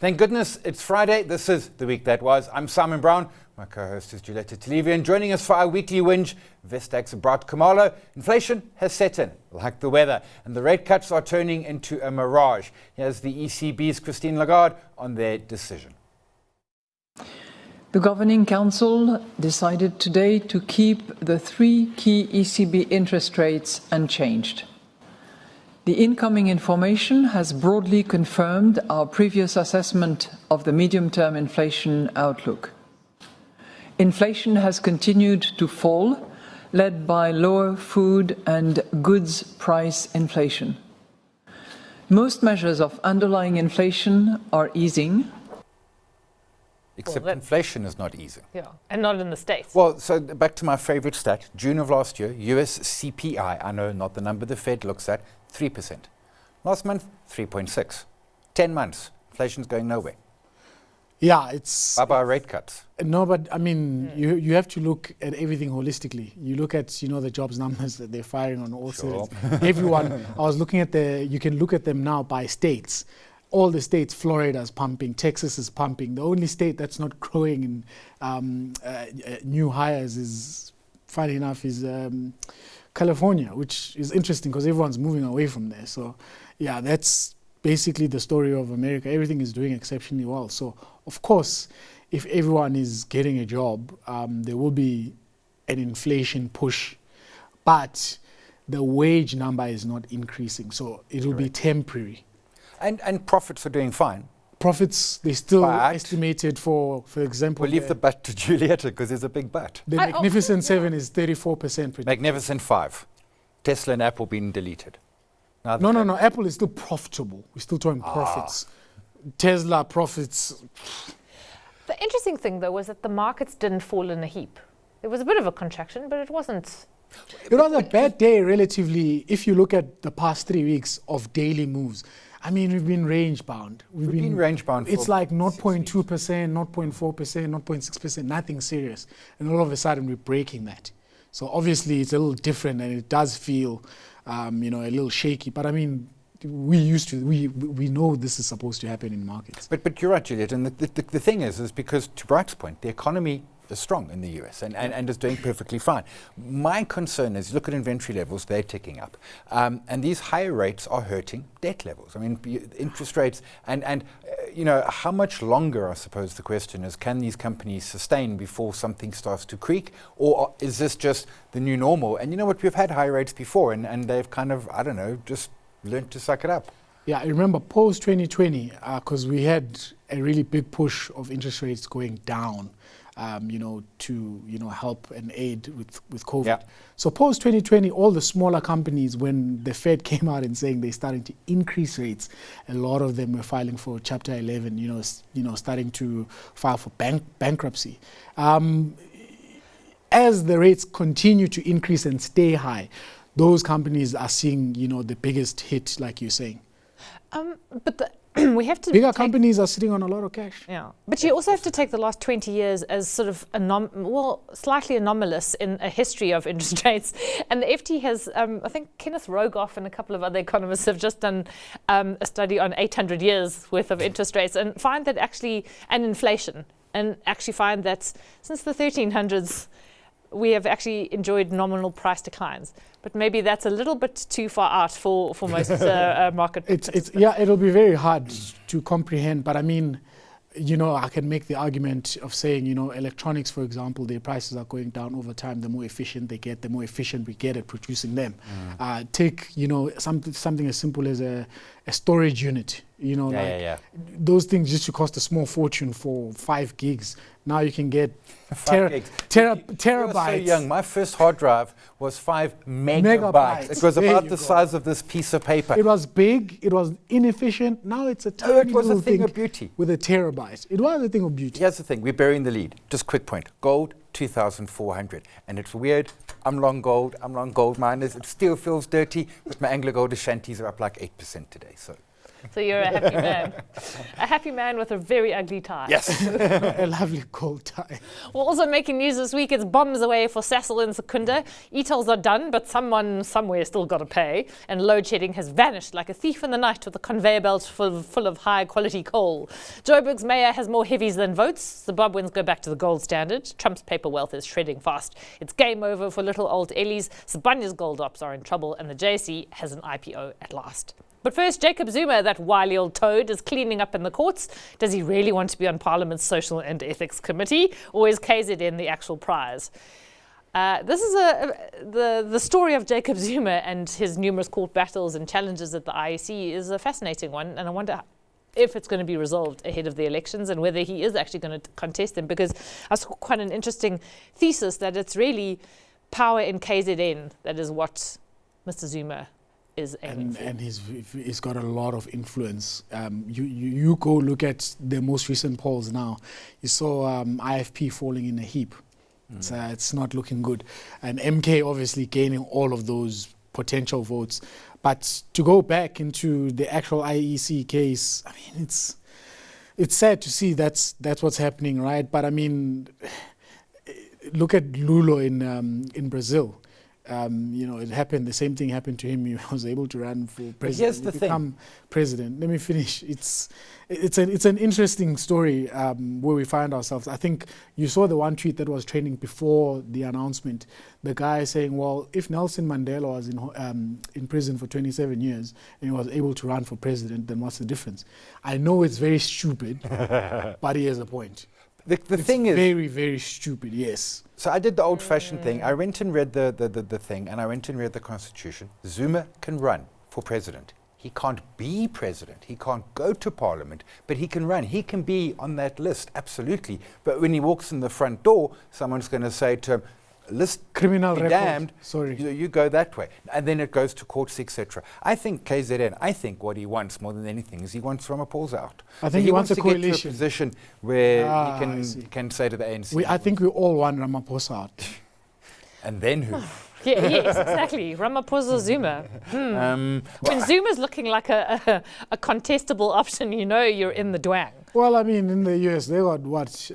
Thank goodness it's Friday. This is The Week That Was. I'm Simon Brown. My co-host is Giulietta Talevi, and joining us for our weekly whinge, Vestact's Bright Khumalo. Inflation has set in, like the weather, and the rate cuts are turning into a mirage. Here's the ECB's Christine Lagarde on their decision. The Governing Council decided today to keep the three key ECB interest rates unchanged. The incoming information has broadly confirmed our previous assessment of the medium-term inflation outlook. Inflation has continued to fall, led by lower food and goods price inflation. Most measures of underlying inflation are easing. Except inflation is not easing. Yeah, and not in the States. Well, so back to my favorite stat, June of last year, US CPI, I know not the number the Fed looks at, 3%. Last month, 3.6. 10 months, inflation's going nowhere. Yeah, it's... Bye-bye rate cuts. No, but I mean, you have to look at everything holistically. You look at, the jobs numbers that they're firing on all sides. Everyone, I was looking at you can look at them now by states. All the states, Florida's pumping, Texas is pumping. The only state that's not growing in new hires is, funny enough, is California, which is interesting because everyone's moving away from there. So, yeah, that's basically the story of America. Everything is doing exceptionally well. So, of course, if everyone is getting a job, there will be an inflation push. But the wage number is not increasing. So, it will be temporary. And profits are doing fine. Profits, they still estimated for example... We'll leave the but to Giulietta because there's a big but. The Magnificent 7 is 34% predicted. Magnificent 5. Tesla and Apple being deleted. No. Apple is still profitable. We're still talking profits. Tesla profits... The interesting thing, though, was that the markets didn't fall in a heap. There was a bit of a contraction, but it wasn't... It was a bad day relatively, if you look at the past 3 weeks of daily moves. I mean, we've been range bound. We've been range bound. It's like 0.2%, 0.4%, 0.6%, nothing serious. And all of a sudden, we're breaking that. So obviously, it's a little different, and it does feel, a little shaky. But I mean, we know this is supposed to happen in markets. But you're right, Giulietta. And the thing is because to Bright's point, the economy is strong in the US and is doing perfectly fine. My concern is, look at inventory levels, they're ticking up. And these higher rates are hurting debt levels. I mean, interest rates and how much longer, I suppose the question is, can these companies sustain before something starts to creak? Or is this just the new normal? And you know what, we've had high rates before and they've kind of, just learned to suck it up. Yeah, I remember post-2020, because we had a really big push of interest rates going down. To help and aid with COVID. Yeah. So post-2020, all the smaller companies, when the Fed came out and saying they're starting to increase rates, a lot of them were filing for Chapter 11, starting to file for bankruptcy. As the rates continue to increase and stay high, those companies are seeing, the biggest hit, like you're saying. But we have to bigger companies are sitting on a lot of cash. Yeah, but you also have to take the last 20 years as sort of slightly anomalous in a history of interest rates. And the FT has, I think Kenneth Rogoff and a couple of other economists have just done a study on 800 years worth of interest rates and find that actually, and inflation, and actually find that since the 1300s, we have actually enjoyed nominal price declines. But maybe that's a little bit too far out for most market participants. It'll be very hard to comprehend. But I mean, I can make the argument of saying, electronics, for example, their prices are going down over time. The more efficient they get, the more efficient we get at producing them. Take, something as simple as a storage unit. Those things used to cost a small fortune for 5 gigs. Now you can get terabytes. You were so young. My first hard drive was 5 megabytes. It was about the size of this piece of paper. It was big. It was inefficient. Now it's a tiny little thing of beauty with a terabyte. It was a thing of beauty. Here's the thing. We're burying the lead. Just quick point. Gold, 2,400. And it's weird. I'm long gold miners. It still feels dirty, but my Anglo Gold Ashantis are up like 8% today. So So you're a happy man. A happy man with a very ugly tie. Yes. A lovely cold tie. Well, also making news this week, it's bombs away for Sasol in Secunda. E-tolls are done, but someone somewhere still got to pay. And load shedding has vanished like a thief in the night with a conveyor belt full of high quality coal. Joburg's mayor has more heavies than votes. Zimbabweans go back to the gold standard. Trump's paper wealth is shredding fast. It's game over for little old Ellie's. Sibanya's gold ops are in trouble, and the JSE has an IPO at last. But first, Jacob Zuma, that wily old toad, is cleaning up in the courts. Does he really want to be on Parliament's Social and Ethics Committee, or is KZN the actual prize? This is the story of Jacob Zuma and his numerous court battles and challenges at the IEC is a fascinating one, and I wonder if it's going to be resolved ahead of the elections and whether he is actually going to contest them, because I saw quite an interesting thesis that it's really power in KZN that is what Mr. Zuma is aiming for. And he's got a lot of influence. You go look at the most recent polls now. You saw IFP falling in a heap. It's not looking good. And MK obviously gaining all of those potential votes. But to go back into the actual IEC case, I mean, it's sad to see that's what's happening, right? But I mean, look at Lula in Brazil. It happened. The same thing happened to him. He was able to run for president. Here's the become president. Let me finish. It's an interesting story where we find ourselves. I think you saw the one tweet that was trending before the announcement. The guy saying, "Well, if Nelson Mandela was in prison for 27 years and he was able to run for president, then what's the difference?" I know it's very stupid, but he has a point. The thing is very, very stupid. Yes. So I did the old-fashioned thing. I went and read the thing, and I went and read the Constitution. Zuma can run for president. He can't be president. He can't go to Parliament, but he can run. He can be on that list, absolutely. But when he walks in the front door, someone's going to say to him, "List criminal be record. Damned. Sorry, you go that way," and then it goes to courts, etc. I think KZN. I think what he wants more than anything is he wants Ramaphosa out. I think he wants a to get to a coalition. position where he can say to the ANC. I think we all want Ramaphosa out. And then who? Yes, exactly. Ramaphosa Zuma. When Zuma's looking like a contestable option, you know you're in the dwang. Well, I mean, in the US, they got what?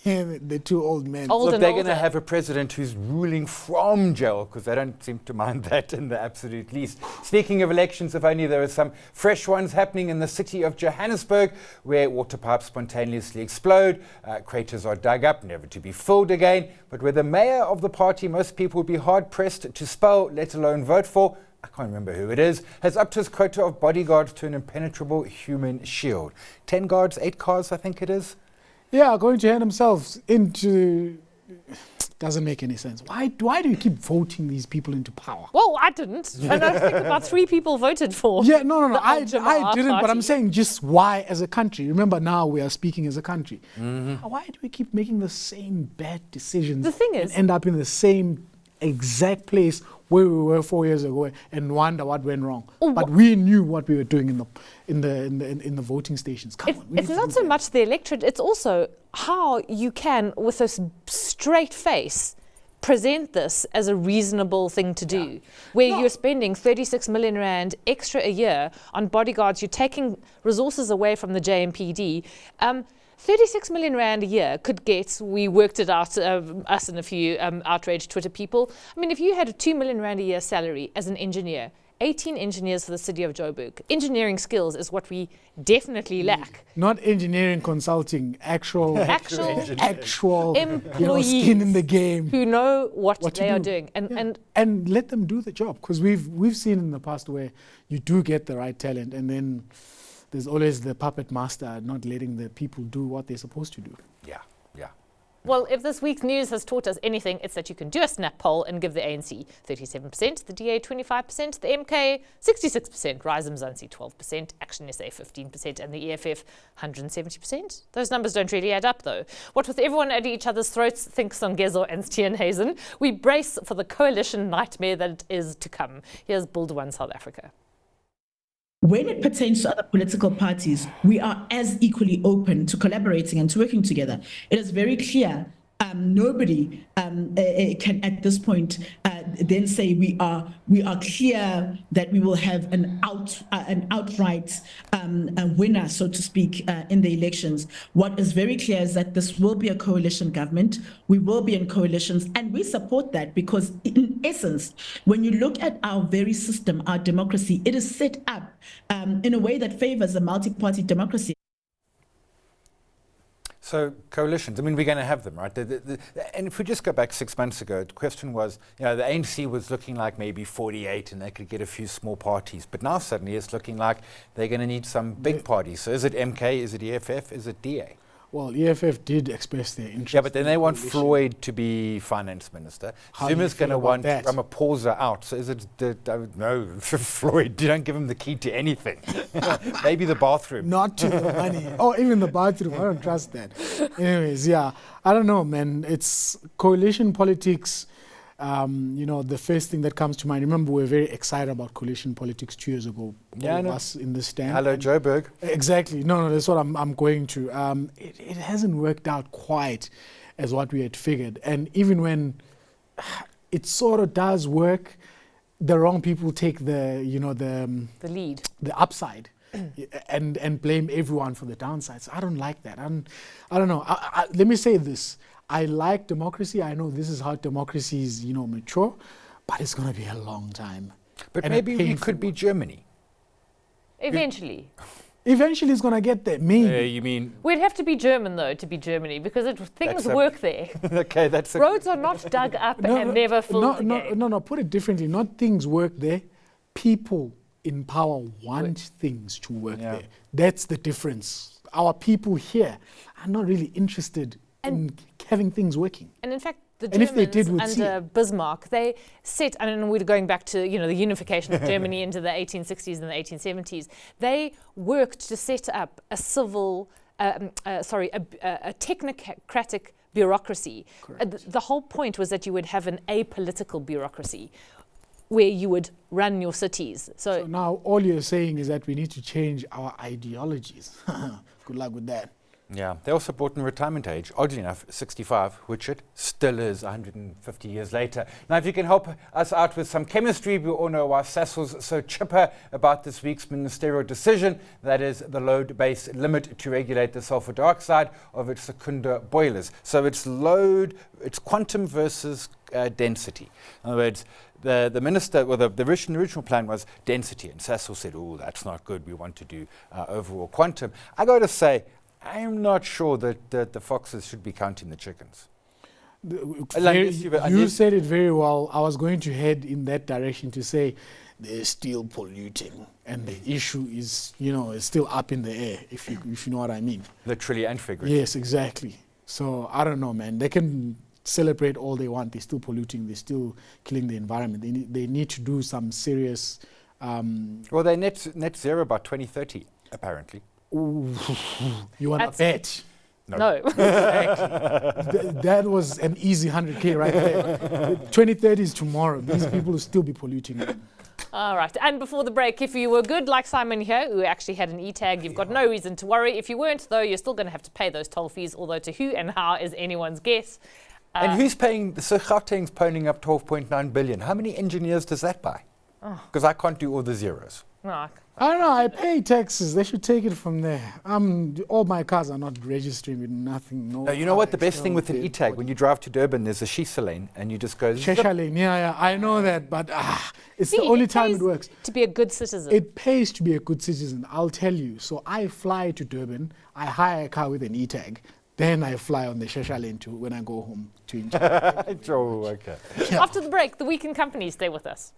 The two old men. Look, they're going to have a president who's ruling from jail, because they don't seem to mind that in the absolute least. Speaking of elections, if only there are some fresh ones happening in the city of Johannesburg, where water pipes spontaneously explode, craters are dug up, never to be filled again, but where the mayor of the party most people would be hard-pressed to spell, let alone vote for, I can't remember who it is, has upped his quota of bodyguards to an impenetrable human shield. 10 guards, 8 cars, I think it is. Yeah, going to hand themselves into... Doesn't make any sense. Why do you keep voting these people into power? Well, I didn't. And I think about 3 people voted for. Yeah, no. I Al-Jama'ah didn't, party. but I'm saying just why as a country. Remember, now we are speaking as a country. Why do we keep making the same bad decisions? The thing is... and end up in the same exact place where we were 4 years ago and wonder what went wrong. But we knew what we were doing in the voting stations. It's not so much the electorate, it's also how you can, with a straight face, present this as a reasonable thing to do, where you're spending 36 million rand extra a year on bodyguards, you're taking resources away from the JMPD. 36 million rand a year could get, we worked it out, us and a few outraged Twitter people. I mean, if you had a 2 million rand a year salary as an engineer, 18 engineers for the city of Joburg. Engineering skills is what we definitely lack. Not engineering consulting, actual employees, skin in the game, who know what they are doing, and let them do the job. Because we've seen in the past where you do get the right talent, and then there's always the puppet master not letting the people do what they're supposed to do. Yeah. Well, if this week's news has taught us anything, it's that you can do a snap poll and give the ANC 37%, the DA 25%, the MK 66%, Rise Mzansi 12%, Action SA 15%, and the EFF 170%. Those numbers don't really add up, though. What with everyone at each other's throats, thinks Songezo and Steenhuisen, we brace for the coalition nightmare that is to come. Here's Build One South Africa. When it pertains to other political parties, we are as equally open to collaborating and to working together. It is very clear nobody can at this point then say we are clear that we will have an outright winner, so to speak, in the elections. What is very clear is that this will be a coalition government. We will be in coalitions, and we support that because, in essence, when you look at our very system, our democracy, it is set up in a way that favors a multi-party democracy. So coalitions, I mean, we're going to have them, right? And if we just go back 6 months ago, the question was, the ANC was looking like maybe 48 and they could get a few small parties. But now suddenly it's looking like they're going to need some big parties. So is it MK, is it EFF, is it DA? Well, EFF did express their interest. Yeah, but then they want Floyd to be finance minister. Zuma's going to want Ramaphosa out. So is it, no, Floyd, you don't give him the key to anything. Maybe the bathroom. Not to the money. Oh, even the bathroom. I don't trust that. Anyways, yeah, I don't know, man. It's coalition politics. The first thing that comes to mind, remember, we were very excited about coalition politics 2 years ago. Yeah, I know. Us in the stand. Hello, Joburg. Exactly. No, that's what I'm going to. It hasn't worked out quite as what we had figured. And even when it sort of does work, the wrong people take the lead, the upside. and blame everyone for the downsides. I don't like that. I don't know. Let me say this. I like democracy. I know this is how democracy is, mature, but it's going to be a long time. But maybe we could be Germany. Eventually. Eventually it's going to get there. Maybe. You mean? We'd have to be German, though, to be Germany, because things work there. Okay, that's Roads are not dug up and never filled again. No, put it differently. Not things work there. People in power want things to work there. That's the difference. Our people here are not really interested in having things working. And in fact, the Germans under Bismarck, they set, and we're going back to the unification of Germany into the 1860s and the 1870s, they worked to set up a technocratic bureaucracy. The whole point was that you would have an apolitical bureaucracy where you would run your cities. So now all you're saying is that we need to change our ideologies. Good luck with that. Yeah, they also brought in retirement age, oddly enough, 65, which it still is 150 years later. Now, if you can help us out with some chemistry, we all know why Sasol's so chipper about this week's ministerial decision, that is the load-based limit to regulate the sulfur dioxide of its Secunda boilers. So it's quantum versus density. In other words, the minister, well, the original plan was density, and Sasol said, oh, that's not good, we want to do overall quantum. I got to say, I'm not sure that the foxes should be counting the chickens. You said it very well. I was going to head in that direction to say they're still polluting, and the issue is, it's still up in the air, if you know what I mean. Literally and figuratively. Yes, exactly. So I don't know, man. They can celebrate all they want. They're still polluting. They're still killing the environment. They need to do some serious. Well, they're net zero by 2030, apparently. Ooh, you want to bet? No. Exactly. That was an easy 100K right there. 2030 is tomorrow. These people will still be polluting. All right. And before the break, if you were good like Simon here, who actually had an e-tag, you've got no reason to worry. If you weren't, though, you're still going to have to pay those toll fees, although to who and how is anyone's guess. And who's paying? So Gauteng's ponying up 12.9 billion. How many engineers does that buy? Because I can't do all the zeros. No. I don't know. I pay taxes. They should take it from there. All my cars are not registering with nothing. No. You know what? The best thing with an e-tag, when you drive to Durban, there's a Shisa lane, and you just go. Shesha lane. Yeah. I know that, but it's the only time it works. To be a good citizen. It pays to be a good citizen. I'll tell you. So I fly to Durban. I hire a car with an e-tag. Then I fly on the Shesha lane when I go home to enjoy. Oh, okay. Yeah. After the break, the Week in Company. Stay with us.